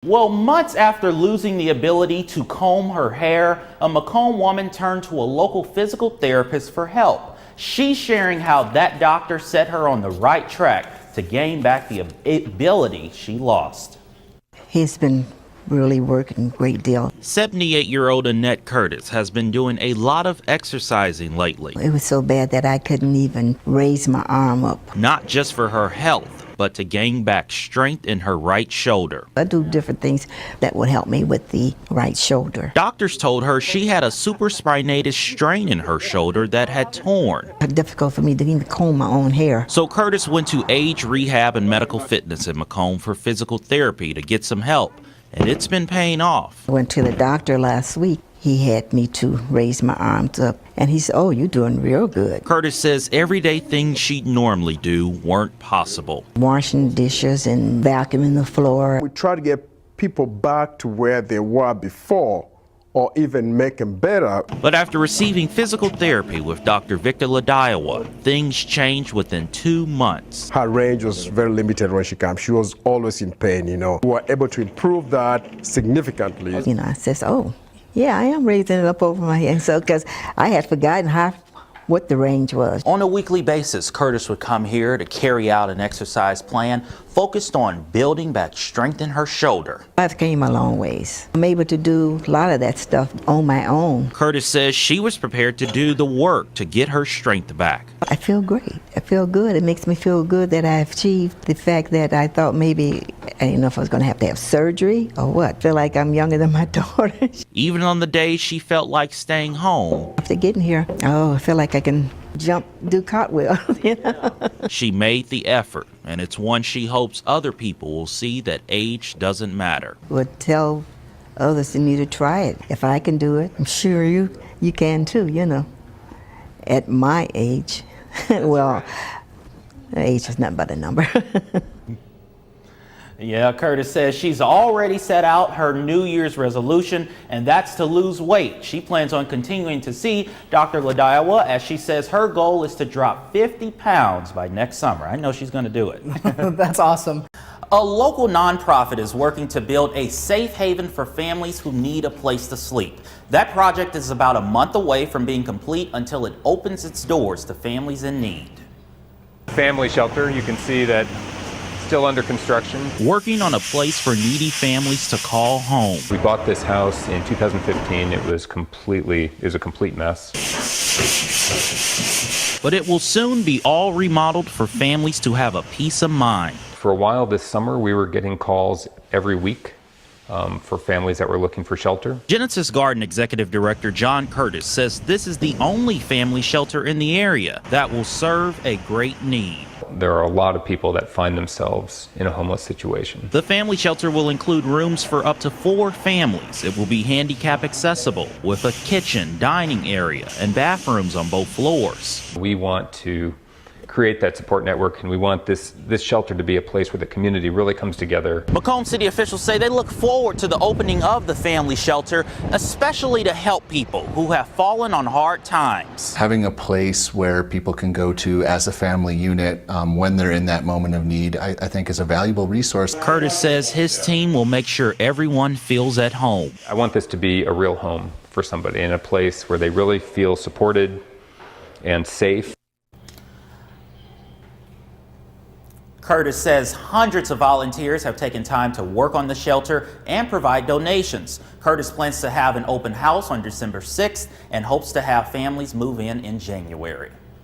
Well, months after losing the ability to comb her hair, a Macomb woman turned to a local physical therapist for help. She's sharing how that doctor set her on the right track to gain back the ability she lost. He's been really working a great deal. 78-year-old Annette Curtis has been doing a lot of exercising lately. It was so bad that I couldn't even raise my arm up. Not just for her health, but to gain back strength in her right shoulder. I do different things that would help me with the right shoulder. Doctors told her she had a supraspinatus strain in her shoulder that had torn. It's difficult for me to even comb my own hair. So Curtis went to Age Rehab and Medical Fitness in Macomb for physical therapy to get some help, and it's been paying off. I went to the doctor last week. He had me to raise my arms up, and he said, "Oh, you're doing real good." Curtis says everyday things she'd normally do weren't possible. Washing dishes and vacuuming the floor. We try to get people back to where they were before, or even make them better. But after receiving physical therapy with Dr. Victor Ladiawa, things changed within 2 months. Her range was very limited when she came. She was always in pain, We were able to improve that significantly. I says, "Oh, yeah, I am raising it up over my head." So, because I had forgotten what the range was. On a weekly basis, Curtis would come here to carry out an exercise plan focused on building back strength in her shoulder. I've came a long ways. I'm able to do a lot of that stuff on my own. Curtis says she was prepared to do the work to get her strength back. I feel great. I feel good. It makes me feel good that I achieved the fact that I thought maybe, I didn't know if I was going to have surgery or what. I feel like I'm younger than my daughter. Even on the days she felt like staying home. After getting here, I feel like I can jump, do cartwheel. She made the effort, and it's one she hopes other people will see that age doesn't matter. Would tell others who need to try it. If I can do it, I'm sure you can too, At my age, well, age is nothing but a number. Yeah, Curtis says she's already set out her New Year's resolution, and that's to lose weight. She plans on continuing to see Dr. Ladiawa, as she says her goal is to drop 50 pounds by next summer. I know she's going to do it. That's awesome. A local nonprofit is working to build a safe haven for families who need a place to sleep. That project is about a month away from being complete until it opens its doors to families in need. Family shelter, you can see that still under construction. Working on a place for needy families to call home. We bought this house in 2015. It was a complete mess. But it will soon be all remodeled for families to have a peace of mind. For a while this summer, we were getting calls every week for families that were looking for shelter. Genesis Garden Executive Director John Curtis says this is the only family shelter in the area that will serve a great need. There are a lot of people that find themselves in a homeless situation. The family shelter will include rooms for up to 4 families. It will be handicap accessible with a kitchen, dining area, and bathrooms on both floors. We want to create that support network, and we want this shelter to be a place where the community really comes together. Macomb City officials say they look forward to the opening of the family shelter, especially to help people who have fallen on hard times. Having a place where people can go to as a family unit when they're in that moment of need, I think is a valuable resource. Curtis says his team will make sure everyone feels at home. I want this to be a real home for somebody, in a place where they really feel supported and safe. Curtis says hundreds of volunteers have taken time to work on the shelter and provide donations. Curtis plans to have an open house on December 6th and hopes to have families move in January.